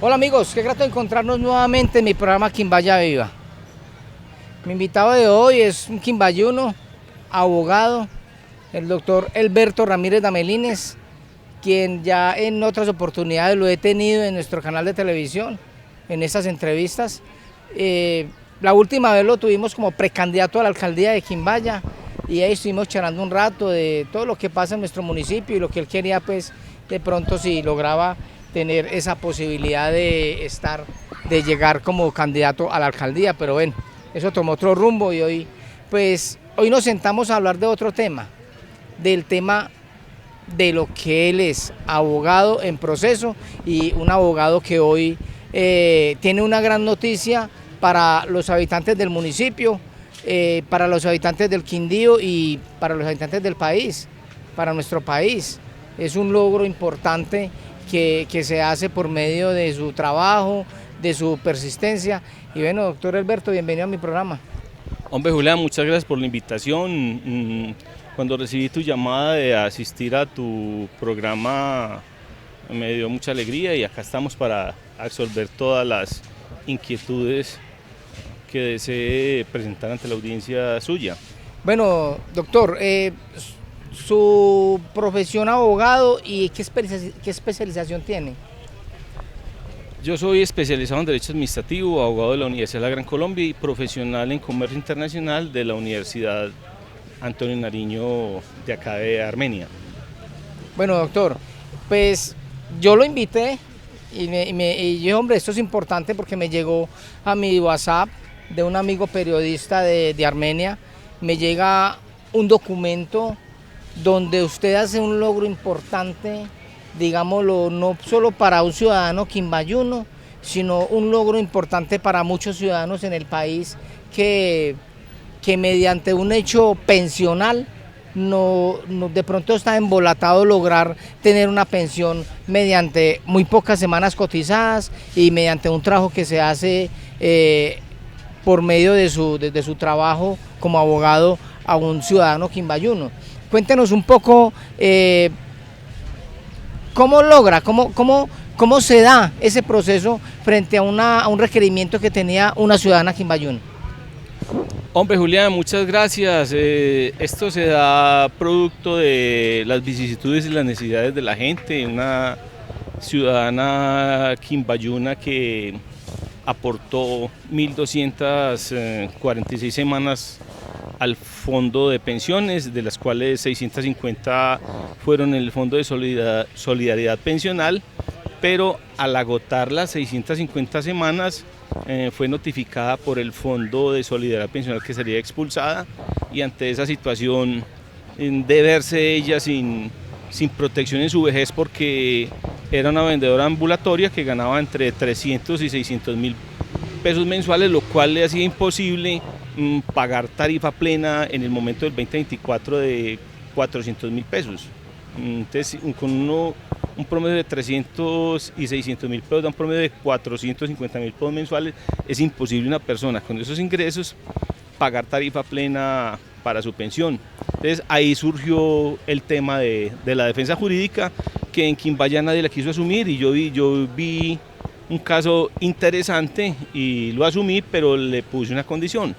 Hola amigos, qué grato encontrarnos nuevamente en mi programa Quimbaya Viva. Mi invitado de hoy es un quimbayuno, abogado, el doctor Elberto Ramírez Damelines, quien ya en otras oportunidades lo he tenido en nuestro canal de televisión, en estas entrevistas. La última vez lo tuvimos como precandidato a la alcaldía de Quimbaya y ahí estuvimos charlando un rato de todo lo que pasa en nuestro municipio y lo que él quería, pues, de pronto si lograba tener esa posibilidad de llegar como candidato a la alcaldía, pero bueno, eso tomó otro rumbo y hoy nos sentamos a hablar de otro tema, del tema de lo que él es, abogado en proceso y un abogado que hoy tiene una gran noticia para los habitantes del municipio, para los habitantes del Quindío y para los habitantes del país, para nuestro país. Es un logro importante que se hace por medio de su trabajo, de su persistencia. Y bueno, doctor Elberto, bienvenido a mi programa. Hombre, Julián, muchas gracias por la invitación. Cuando recibí tu llamada de asistir a tu programa me dio mucha alegría y acá estamos para resolver todas las inquietudes que desee presentar ante la audiencia suya. Bueno, doctor, su profesión abogado y qué especialización tiene. Yo soy especializado en Derecho Administrativo, abogado de la Universidad de la Gran Colombia y profesional en Comercio Internacional de la Universidad Antonio Nariño de acá de Armenia. Bueno, doctor, pues yo lo invité y yo, hombre, esto es importante porque me llegó a mi WhatsApp de un amigo periodista de Armenia, me llega un documento donde usted hace un logro importante, digámoslo, no solo para un ciudadano quimbayuno, sino un logro importante para muchos ciudadanos en el país que mediante un hecho pensional de pronto está embolatado lograr tener una pensión mediante muy pocas semanas cotizadas y mediante un trabajo que se hace por medio de su trabajo como abogado a un ciudadano quimbayuno. Cuéntenos un poco cómo logra, cómo se da ese proceso frente a un requerimiento que tenía una ciudadana quimbayuna. Hombre, Julián, muchas gracias. Esto se da producto de las vicisitudes y las necesidades de la gente. Una ciudadana quimbayuna que aportó 1.246 semanas al fondo de pensiones, de las cuales 650 fueron en el fondo de solidaridad pensional, pero al agotar las 650 semanas fue notificada por el fondo de solidaridad pensional que sería expulsada, y ante esa situación de verse ella sin protección en su vejez, porque era una vendedora ambulatoria que ganaba entre 300 y 600 mil pesos mensuales, lo cual le hacía imposible pagar tarifa plena en el momento del 2024 de 400 mil pesos. Entonces, con un promedio de 300 y 600 mil pesos, da un promedio de 450 mil pesos mensuales, es imposible una persona con esos ingresos pagar tarifa plena para su pensión. Entonces ahí surgió el tema de la defensa jurídica, que en Quimbaya nadie la quiso asumir, y yo vi un caso interesante y lo asumí, pero le puse una condición: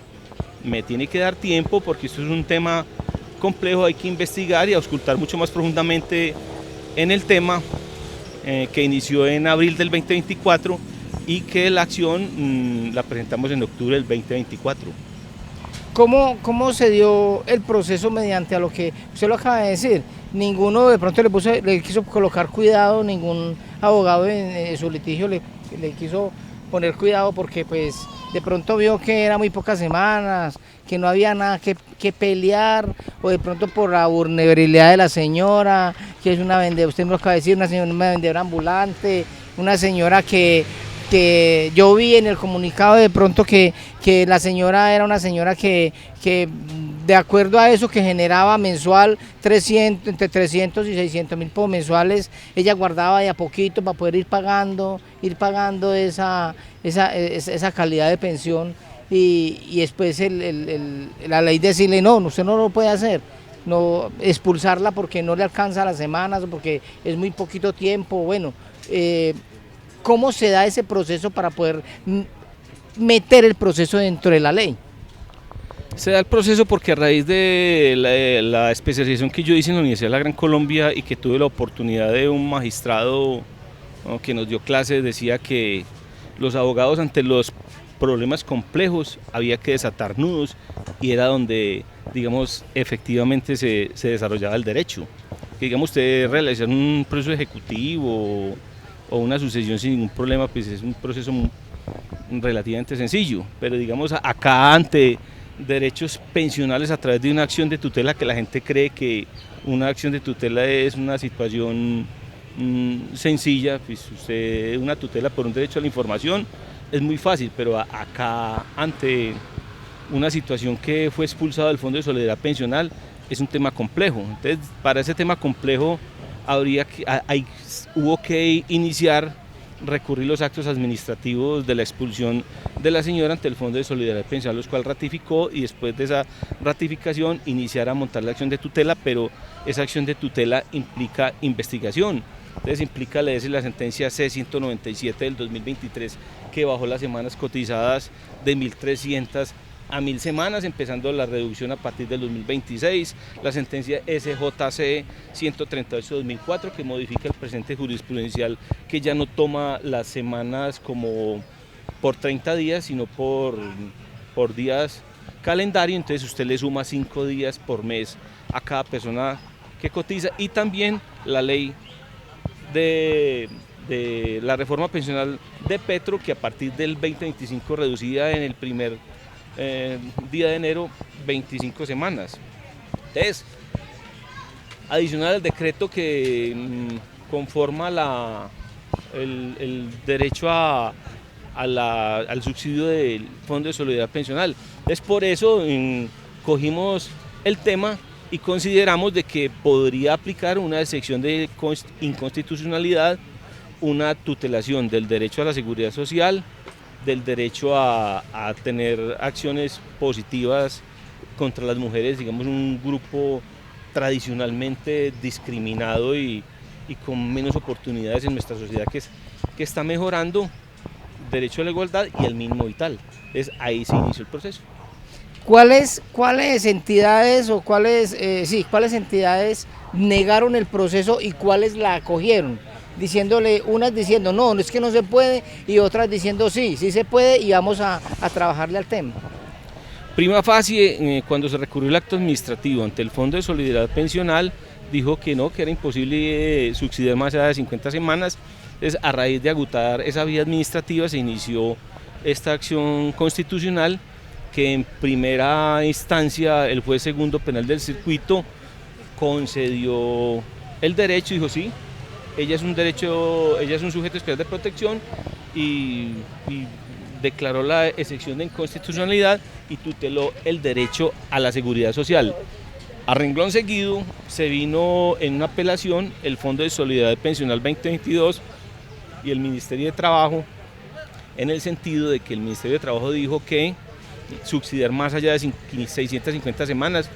me tiene que dar tiempo porque esto es un tema complejo, hay que investigar y auscultar mucho más profundamente en el tema, que inició en abril del 2024 y que la acción la presentamos en octubre del 2024. ¿Cómo se dio el proceso mediante a lo que usted lo acaba de decir? Ninguno de pronto le quiso colocar cuidado, ningún abogado en su litigio le quiso poner cuidado, porque pues de pronto vio que era muy pocas semanas, que no había nada que pelear, o de pronto por la vulnerabilidad de la señora, que es una vendedora, usted me lo acaba de decir, una vendedora ambulante, una señora que yo vi en el comunicado de pronto que la señora era una señora que de acuerdo a eso que generaba mensual entre 300 y 600 mil pesos mensuales, ella guardaba de a poquito para poder ir pagando esa calidad de pensión, y después la ley decirle no, usted no lo puede hacer, no expulsarla porque no le alcanza las semanas o porque es muy poquito tiempo. Bueno, ¿Cómo se da ese proceso para poder meter el proceso dentro de la ley? Se da el proceso porque a raíz de la especialización que yo hice en la Universidad de la Gran Colombia y que tuve la oportunidad de un magistrado, ¿no?, que nos dio clases, decía que los abogados ante los problemas complejos había que desatar nudos, y era donde, digamos, efectivamente se desarrollaba el derecho. Que, digamos, usted realizar un proceso ejecutivo o una sucesión sin ningún problema, pues es un proceso relativamente sencillo, pero digamos acá ante derechos pensionales a través de una acción de tutela, que la gente cree que una acción de tutela es una situación sencilla, pues usted, una tutela por un derecho a la información es muy fácil, pero acá ante una situación que fue expulsado del Fondo de Solidaridad Pensional es un tema complejo. Entonces, para ese tema complejo hubo que recurrir los actos administrativos de la expulsión de la señora ante el Fondo de Solidaridad Pensional, los cual ratificó, y después de esa ratificación iniciar a montar la acción de tutela, pero esa acción de tutela implica investigación. Entonces implica leerse la sentencia C-197 del 2023, que bajó las semanas cotizadas de 1.300 a 1.000 semanas, empezando la reducción a partir del 2026, la sentencia SJC 138-2004, que modifica el presente jurisprudencial, que ya no toma las semanas como por 30 días, sino por días calendario. Entonces usted le suma 5 días por mes a cada persona que cotiza, y también la ley de la reforma pensional de Petro, que a partir del 2025 reducida en el primer día de enero 25 semanas. Entonces, adicional al decreto que conforma el derecho al subsidio del Fondo de Solidaridad Pensional. Es por eso cogimos el tema y consideramos de que podría aplicar una excepción de inconstitucionalidad, una tutelación del derecho a la seguridad social, del derecho a tener acciones positivas contra las mujeres, digamos un grupo tradicionalmente discriminado y con menos oportunidades en nuestra sociedad, que está mejorando, derecho a la igualdad y el mínimo vital. Entonces ahí se inició el proceso. ¿Cuáles entidades o cuáles entidades negaron el proceso y cuáles la acogieron? Unas diciendo no, es que no se puede, y otras diciendo sí se puede y vamos a trabajarle al tema. Prima facie, cuando se recurrió el acto administrativo ante el Fondo de Solidaridad Pensional, dijo que no, que era imposible subsidiar más allá de 50 semanas. Entonces, a raíz de agotar esa vía administrativa, se inició esta acción constitucional, que en primera instancia el juez segundo penal del circuito concedió el derecho, dijo sí, ella es un sujeto especial de protección, y declaró la excepción de inconstitucionalidad y tuteló el derecho a la seguridad social. A renglón seguido se vino en una apelación el Fondo de Solidaridad Pensional 2022 y el Ministerio de Trabajo, en el sentido de que el Ministerio de Trabajo dijo que subsidiar más allá de 650 semanas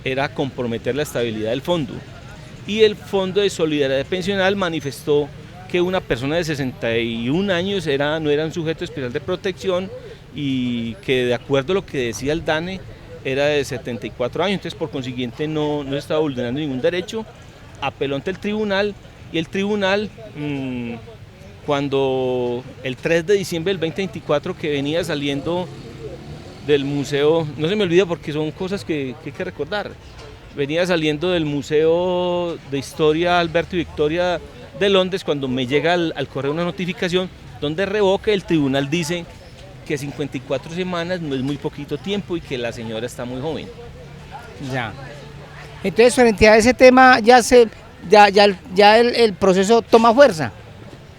era comprometer la estabilidad del fondo. Y el Fondo de Solidaridad Pensional manifestó que una persona de 61 años no era un sujeto especial de protección, y que de acuerdo a lo que decía el DANE era de 74 años, entonces por consiguiente no estaba vulnerando ningún derecho. Apeló ante el tribunal, y el tribunal, cuando el 3 de diciembre del 2024, que venía saliendo del museo, no se me olvida porque son cosas que hay que recordar, venía saliendo del Museo de Historia Alberto y Victoria de Londres, cuando me llega al correo una notificación donde revoca, el tribunal dice que 54 semanas no es muy poquito tiempo y que la señora está muy joven. Ya. Entonces, frente a ese tema ya el proceso toma fuerza,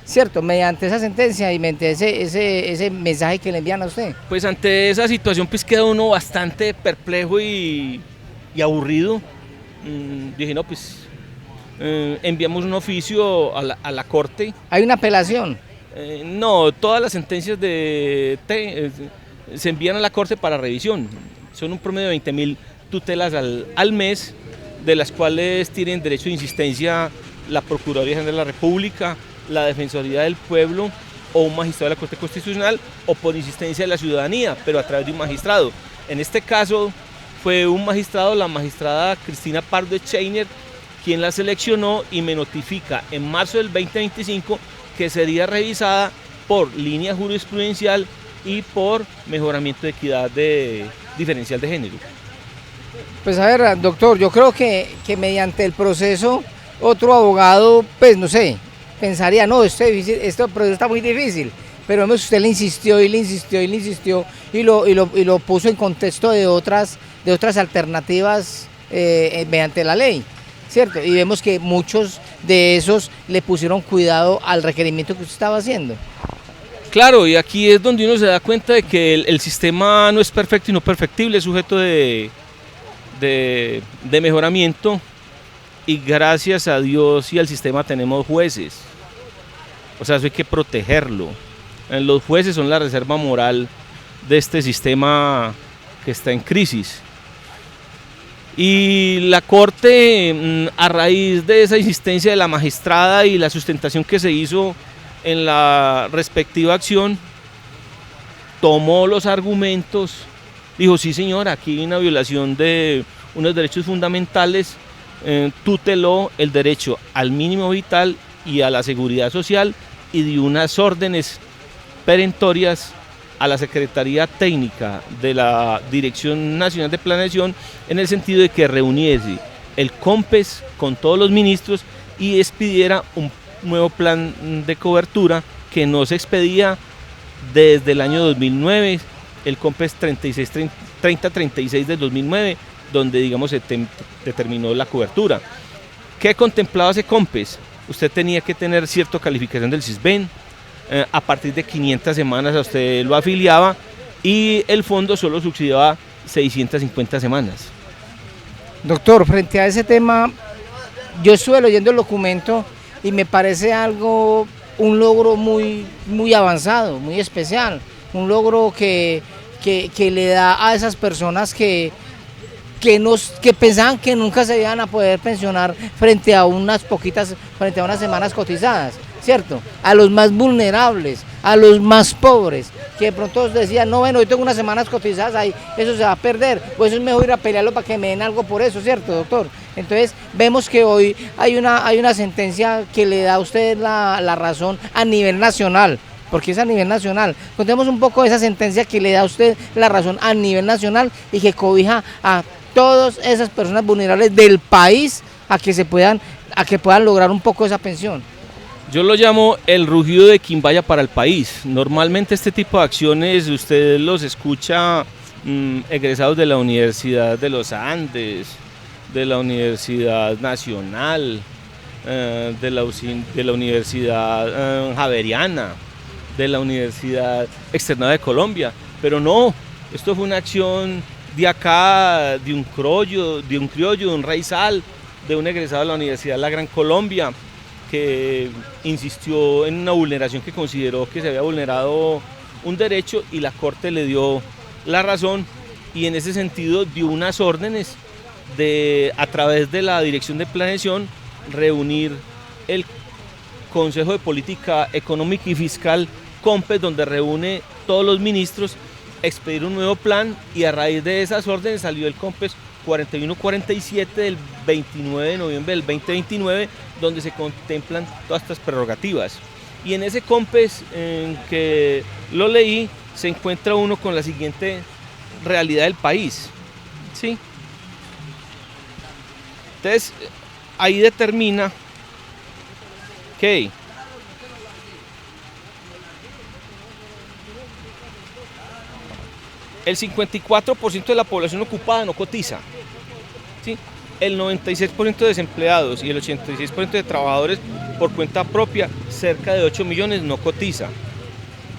¿cierto? Mediante esa sentencia y mediante ese mensaje que le envían a usted. Pues ante esa situación pues queda uno bastante perplejo y aburrido. Dije, no, pues enviamos un oficio a la Corte. ¿Hay una apelación? No, todas las sentencias se envían a la Corte para revisión. Son un promedio de 20.000 tutelas al mes, de las cuales tienen derecho de insistencia la Procuraduría General de la República, la Defensoría del Pueblo o un magistrado de la Corte Constitucional o por insistencia de la ciudadanía, pero a través de un magistrado. En este caso fue un magistrado, la magistrada Cristina Pardo Scheiner, quien la seleccionó y me notifica en marzo del 2025 que sería revisada por línea jurisprudencial y por mejoramiento de equidad diferencial de género. Pues a ver, doctor, yo creo que mediante el proceso otro abogado, pues no sé, pensaría, no, este proceso está muy difícil, pero vemos que usted le insistió y le insistió y le insistió y lo puso en contexto de otras alternativas mediante la ley, ¿cierto? Y vemos que muchos de esos le pusieron cuidado al requerimiento que usted estaba haciendo. Claro, y aquí es donde uno se da cuenta de que el sistema no es perfecto y no perfectible, es sujeto de mejoramiento, y gracias a Dios y al sistema tenemos jueces, o sea, eso hay que protegerlo. Los jueces son la reserva moral de este sistema que está en crisis. Y la Corte, a raíz de esa insistencia de la magistrada y la sustentación que se hizo en la respectiva acción, tomó los argumentos, dijo, sí señora, aquí hay una violación de unos derechos fundamentales, tuteló el derecho al mínimo vital y a la seguridad social y dio unas órdenes perentorias a la Secretaría Técnica de la Dirección Nacional de Planeación en el sentido de que reuniese el COMPES con todos los ministros y expidiera un nuevo plan de cobertura que no se expedía desde el año 2009, el COMPES 3036 del 2009, donde digamos se determinó la cobertura. ¿Qué contemplaba ese COMPES? Usted tenía que tener cierta calificación del CISBEN, a partir de 500 semanas a usted lo afiliaba y el fondo solo subsidiaba 650 semanas. Doctor, frente a ese tema, yo estuve leyendo el documento y me parece un logro muy avanzado, muy especial, un logro que le da a esas personas que pensaban que nunca se iban a poder pensionar frente a unas semanas cotizadas, ¿cierto? A los más vulnerables, a los más pobres, que de pronto decían, no, bueno, yo tengo unas semanas cotizadas ahí, eso se va a perder, pues eso es mejor ir a pelearlo para que me den algo por eso, ¿cierto, doctor? Entonces, vemos que hoy hay una sentencia que le da a usted la razón a nivel nacional, porque es a nivel nacional. Contemos un poco de esa sentencia que le da a usted la razón a nivel nacional y que cobija a todas esas personas vulnerables del país a que puedan lograr un poco esa pensión. Yo lo llamo el rugido de quien vaya para el país. Normalmente este tipo de acciones usted los escucha egresados de la Universidad de los Andes, de la Universidad Nacional, de la Universidad Javeriana, de la Universidad Externada de Colombia, pero no, esto fue una acción de acá, de un criollo, de un raizal, de un egresado de la Universidad de la Gran Colombia, que insistió en una vulneración que consideró que se había vulnerado un derecho y la Corte le dio la razón y en ese sentido dio unas órdenes a través de la Dirección de Planeación, reunir el Consejo de Política Económica y Fiscal, COMPES, donde reúne todos los ministros, expedir un nuevo plan y a raíz de esas órdenes salió el COMPES 4147 del 29 de noviembre del 2029, donde se contemplan todas estas prerrogativas. Y en ese COMPES en que lo leí, se encuentra uno con la siguiente realidad del país, ¿sí? Entonces, ahí determina que el 54% de la población ocupada no cotiza, ¿sí? El 96% de desempleados y el 86% de trabajadores por cuenta propia, cerca de 8 millones, no cotiza.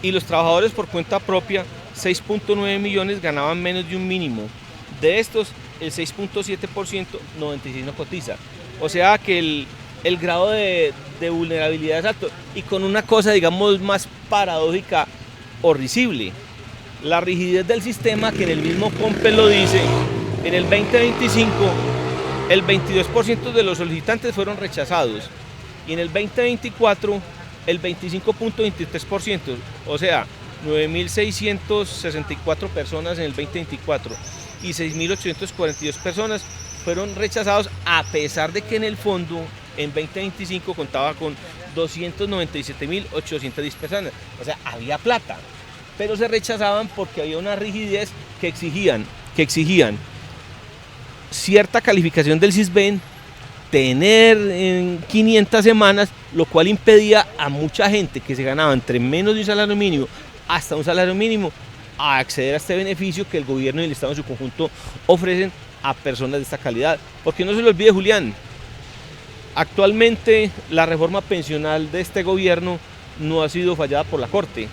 Y los trabajadores por cuenta propia, 6.9 millones, ganaban menos de un mínimo. De estos, el 6.7%, 96 no cotiza. O sea que el grado de vulnerabilidad es alto. Y con una cosa, digamos, más paradójica o risible. La rigidez del sistema, que en el mismo COMPES lo dice, en el 2025 el 22% de los solicitantes fueron rechazados y en el 2024 el 25.23%, o sea, 9.664 personas en el 2024 y 6.842 personas fueron rechazados, a pesar de que en el fondo en 2025 contaba con 297.810 personas. O sea, había plata, pero se rechazaban porque había una rigidez que exigían cierta calificación del Sisbén, tener en 500 semanas, lo cual impedía a mucha gente que se ganaba entre menos de un salario mínimo hasta un salario mínimo a acceder a este beneficio que el gobierno y el Estado en su conjunto ofrecen a personas de esta calidad. Porque no se le olvide, Julián, actualmente la reforma pensional de este gobierno no ha sido fallada por la Corte.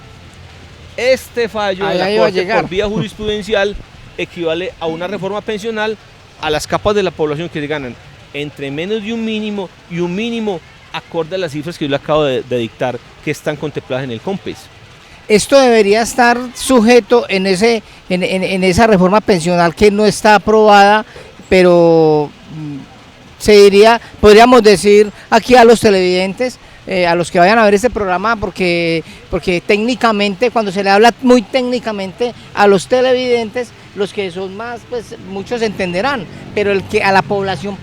Este fallo de la Corte por vía jurisprudencial equivale a una reforma pensional a las capas de la población que se ganan entre menos de un mínimo y un mínimo acorde a las cifras que yo le acabo de dictar, que están contempladas en el COMPES. Esto debería estar sujeto en esa reforma pensional que no está aprobada, pero podríamos decir aquí a los televidentes, a los que vayan a ver este programa, porque técnicamente, cuando se le habla muy técnicamente a los televidentes, los que son más, pues muchos entenderán, pero a la población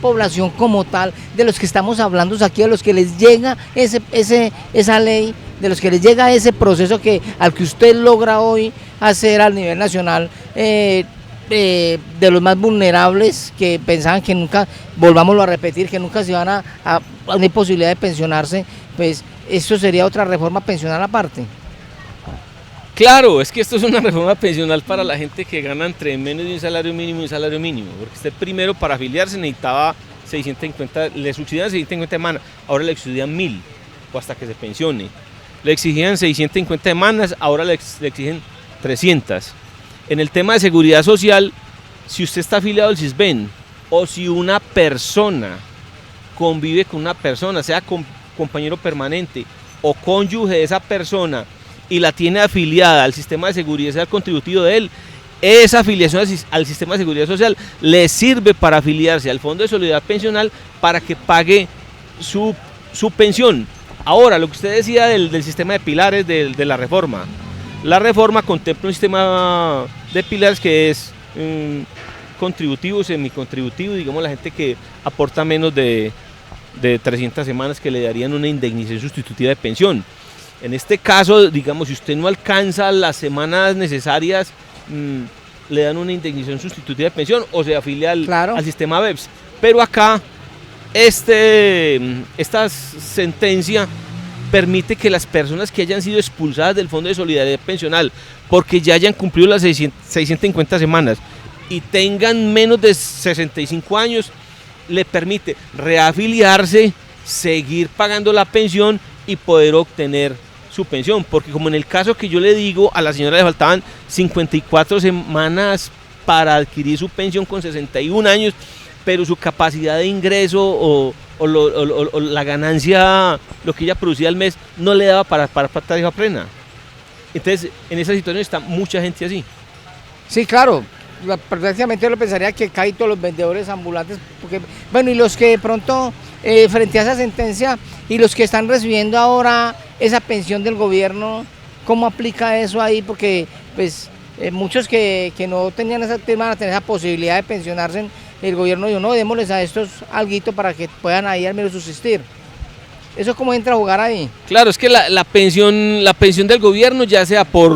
como tal, de los que estamos hablando aquí, a los que les llega esa ley, de los que les llega ese proceso al que usted logra hoy hacer a nivel nacional, de los más vulnerables, que pensaban que nunca, volvámoslo a repetir, que nunca se iban a una posibilidad de pensionarse, pues esto sería otra reforma pensional aparte. Claro, es que esto es una reforma pensional para la gente que gana entre menos de un salario mínimo y un salario mínimo, porque usted primero para afiliarse necesitaba 650, le subsidiaban 650 semanas, ahora le subsidian 1.000 o hasta que se pensione. Le exigían 650 semanas, ahora le exigen 300. En el tema de seguridad social, si usted está afiliado al Sisbén o si una persona convive con una persona, sea compañero permanente o cónyuge de esa persona, y la tiene afiliada al sistema de seguridad social contributivo de él, esa afiliación al sistema de seguridad social le sirve para afiliarse al Fondo de Solidaridad Pensional para que pague su pensión. Ahora, lo que usted decía del sistema de pilares de la reforma contempla un sistema de pilares que es contributivo, semicontributivo, digamos la gente que aporta menos de 300 semanas, que le darían una indemnización sustitutiva de pensión. En este caso, digamos, si usted no alcanza las semanas necesarias, le dan una indemnización sustitutiva de pensión o se afilia al sistema BEPS. Pero acá, esta sentencia permite que las personas que hayan sido expulsadas del Fondo de Solidaridad Pensional porque ya hayan cumplido las 650 semanas y tengan menos de 65 años, le permite reafiliarse, seguir pagando la pensión y poder obtener su pensión, porque como en el caso que yo le digo, a la señora le faltaban 54 semanas para adquirir su pensión con 61 años, pero su capacidad de ingreso o la ganancia, lo que ella producía al mes, no le daba para tarifa plena. Entonces, en esa situación está mucha gente así. Sí, claro. Prácticamente yo lo pensaría que caen todos los vendedores ambulantes, porque, bueno, y los que de pronto, frente a esa sentencia, y los que están recibiendo ahora esa pensión del gobierno, ¿cómo aplica eso ahí? Porque pues muchos que no tenían van a tener esa posibilidad de pensionarse, el gobierno dijo, no, démosles a estos alguito para que puedan ahí al menos subsistir. ¿Eso cómo entra a jugar ahí? Claro, es que la pensión del gobierno, ya sea por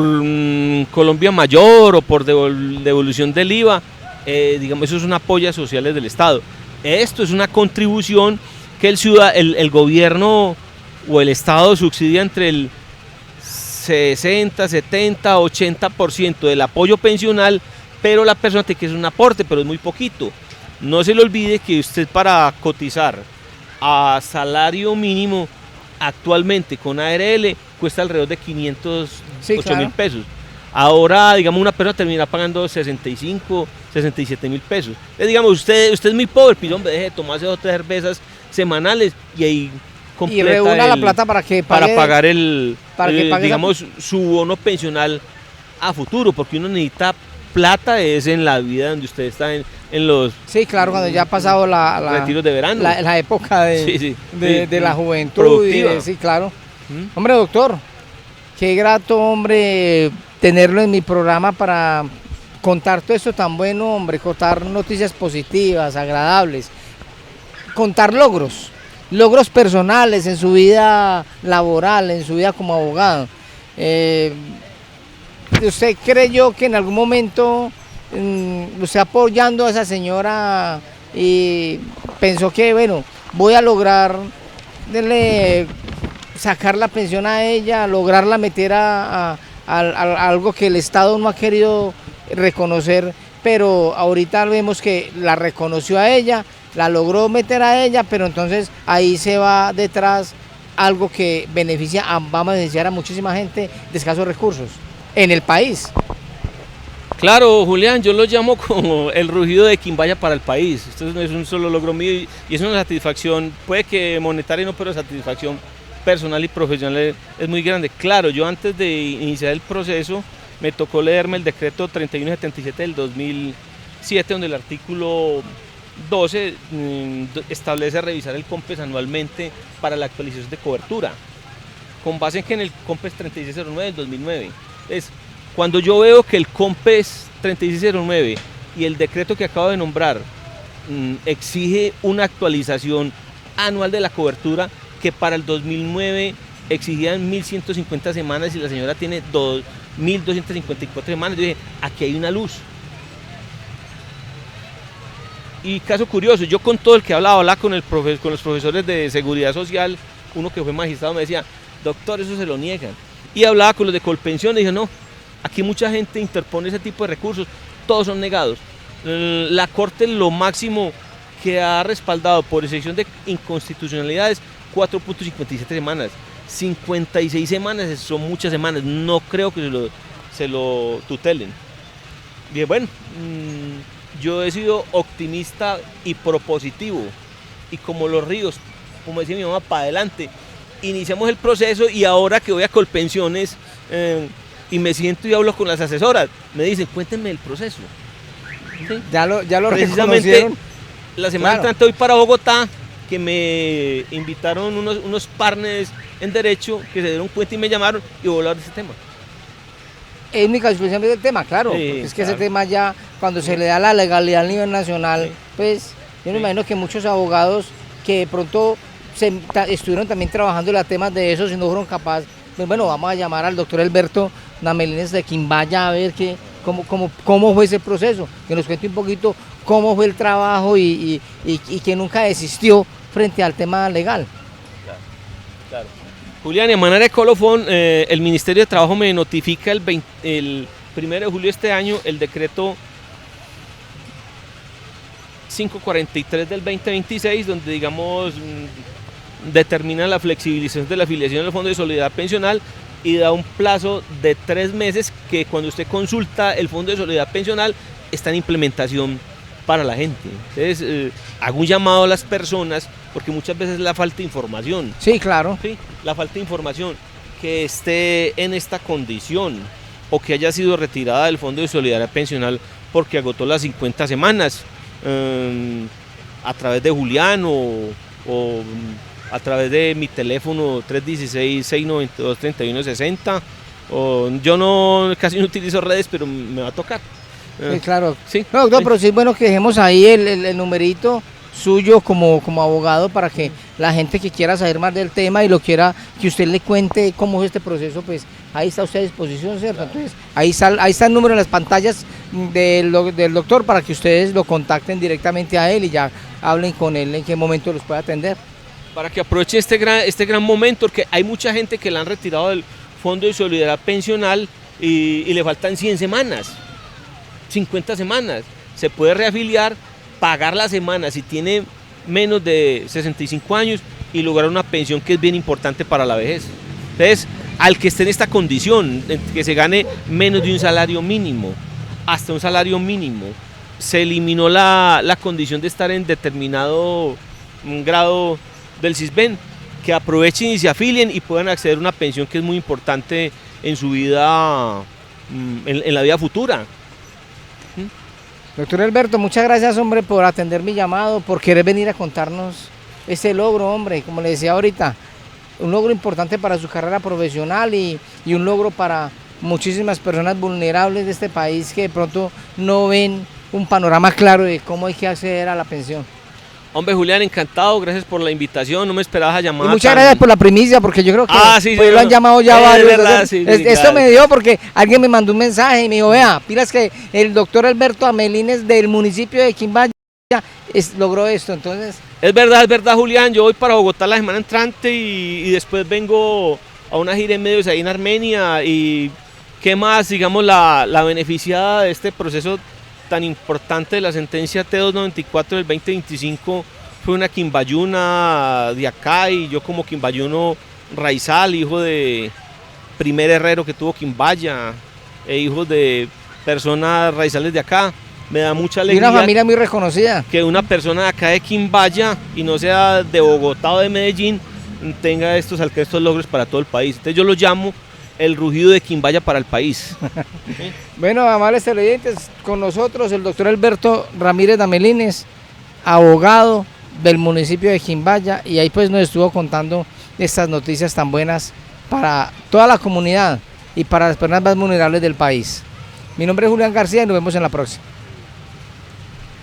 Colombia Mayor o por devolución del IVA, digamos, eso es una apoyo social del Estado. Esto es una contribución que el gobierno o el Estado subsidia entre el 60, 70, 80% del apoyo pensional, pero la persona tiene que hacer un aporte, pero es muy poquito. No se le olvide que usted, para cotizar a salario mínimo actualmente con ARL cuesta alrededor de 508.000 pesos. Ahora, digamos, una persona termina pagando 65, 67.000 pesos. Entonces, digamos, usted es muy pobre, pero hombre, deje de tomarse 2 o 3 cervezas semanales y ahí completa y reúna la plata para pagar digamos, su bono pensional a futuro, porque uno necesita plata es en la vida donde usted está en los... Sí, claro, cuando ya ha pasado retiros de verano. La época de la juventud. Productiva. Sí, claro. Hombre, doctor, qué grato, hombre, tenerlo en mi programa para contar todo esto tan bueno, hombre, contar noticias positivas, agradables, contar logros personales en su vida laboral, en su vida como abogado. ¿Usted creyó que en algún momento usted apoyando a esa señora y pensó que, bueno, voy a lograr sacar la pensión a ella, lograrla meter a algo que el Estado no ha querido reconocer, pero ahorita vemos que la reconoció a ella, la logró meter a ella, pero entonces ahí se va detrás algo que va a beneficiar a muchísima gente de escasos recursos en el país? Claro, Julián, yo lo llamo como el rugido de Quimbaya para el país. Esto no es un solo logro mío y es una satisfacción, puede que monetaria no, pero satisfacción personal y profesional es muy grande. Claro, yo antes de iniciar el proceso me tocó leerme el decreto 3177 del 2007, donde el artículo 12 establece revisar el COMPES anualmente para la actualización de cobertura, con base en que en el COMPES 3609 del 2009. Cuando yo veo que el COMPES 3609 y el decreto que acabo de nombrar exige una actualización anual de la cobertura, que para el 2009 exigían 1.150 semanas y la señora tiene 2.254 semanas, yo dije, aquí hay una luz. Y caso curioso, yo con todo el que hablaba con los profesores de seguridad social, uno que fue magistrado me decía, doctor, eso se lo niegan. Y hablaba con los de Colpensión y dije, no, aquí mucha gente interpone ese tipo de recursos, todos son negados. La Corte lo máximo que ha respaldado por excepción de inconstitucionalidades, 4.57 semanas. 56 semanas son muchas semanas, no creo que se lo tutelen. Bien, bueno, yo he sido optimista y propositivo, y como los ríos, como decía mi mamá, para adelante. Iniciamos el proceso y ahora que voy a Colpensiones y me siento y hablo con las asesoras, me dicen, cuéntenme el proceso. ¿Sí? Ya lo Precisamente la semana entrante voy para Bogotá, que me invitaron unos partners en derecho que se dieron cuenta y me llamaron y voy a hablar de ese tema. Es mi exclusivamente del tema, claro, Sí, porque es que claro. ese tema ya, cuando se le da la legalidad a nivel nacional, Sí. pues yo me Sí. imagino que muchos abogados que de pronto estuvieron también trabajando en temas de esos y no fueron capaces, pues bueno, vamos a llamar al doctor Alberto Namelines de Quimbaya a ver cómo fue ese proceso, que nos cuente un poquito cómo fue el trabajo y que nunca desistió frente al tema legal. Claro. Julián, y a manera de colofón, el Ministerio de Trabajo me notifica el 1 de julio de este año el decreto 543 del 2026, donde digamos determina la flexibilización de la afiliación al Fondo de Solidaridad Pensional y da un plazo de 3 meses que cuando usted consulta el Fondo de Solidaridad Pensional está en implementación para la gente. Entonces, hago un llamado a las personas, porque muchas veces la falta de información. Sí, claro. Sí, la falta de información, que esté en esta condición o que haya sido retirada del Fondo de Solidaridad Pensional porque agotó las 50 semanas a través de Julián o a través de mi teléfono 316-692-3160. Yo casi no utilizo redes, pero me va a tocar. Sí, claro. Sí, No, doctor, sí. pero sí es bueno que dejemos ahí el numerito suyo como abogado para que la gente que quiera saber más del tema y que usted le cuente cómo es este proceso, pues ahí está usted a disposición, ¿cierto? Entonces, ahí está el número en las pantallas del doctor para que ustedes lo contacten directamente a él y ya hablen con él en qué momento los puede atender. Para que aproveche este gran momento, porque hay mucha gente que la han retirado del Fondo de Solidaridad Pensional y le faltan 100 semanas, 50 semanas. Se puede reafiliar, pagar la semana si tiene menos de 65 años y lograr una pensión que es bien importante para la vejez. Entonces, al que esté en esta condición, que se gane menos de un salario mínimo, hasta un salario mínimo, se eliminó la condición de estar en determinado grado del CISBEN, que aprovechen y se afilien y puedan acceder a una pensión que es muy importante en su vida, en la vida futura. Doctor Alberto, muchas gracias, hombre, por atender mi llamado, por querer venir a contarnos este logro, hombre. Como le decía ahorita, un logro importante para su carrera profesional y un logro para muchísimas personas vulnerables de este país que de pronto no ven un panorama claro de cómo hay que acceder a la pensión. Hombre, Julián, encantado, gracias por la invitación, no me esperabas a llamar. Y muchas gracias por la primicia, porque yo creo que sí, pues, lo han llamado ya varios. Verdad, sí, Esto claro. me dio porque alguien me mandó un mensaje y me dijo, vea, pilas que el doctor Alberto Amelines del municipio de Quimbaya logró esto, entonces... Es verdad, Julián, yo voy para Bogotá la semana entrante y después vengo a una gira en medios ahí en Armenia y qué más, digamos, la beneficiada de este proceso tan importante de la sentencia T294 del 2025 fue una quimbayuna de acá y yo como quimbayuno raizal, hijo de primer herrero que tuvo Quimbaya e hijo de personas raizales de acá. Me da mucha Y alegría una familia muy reconocida. que una persona de acá de Quimbaya y no sea de Bogotá o de Medellín tenga estos logros para todo el país. Entonces yo lo llamo el rugido de Quimbaya para el país. Bueno, amables televidentes, con nosotros el doctor Alberto Ramírez Amelines, abogado del municipio de Quimbaya, y ahí pues nos estuvo contando estas noticias tan buenas para toda la comunidad y para las personas más vulnerables del país. Mi nombre es Julián García y nos vemos en la próxima.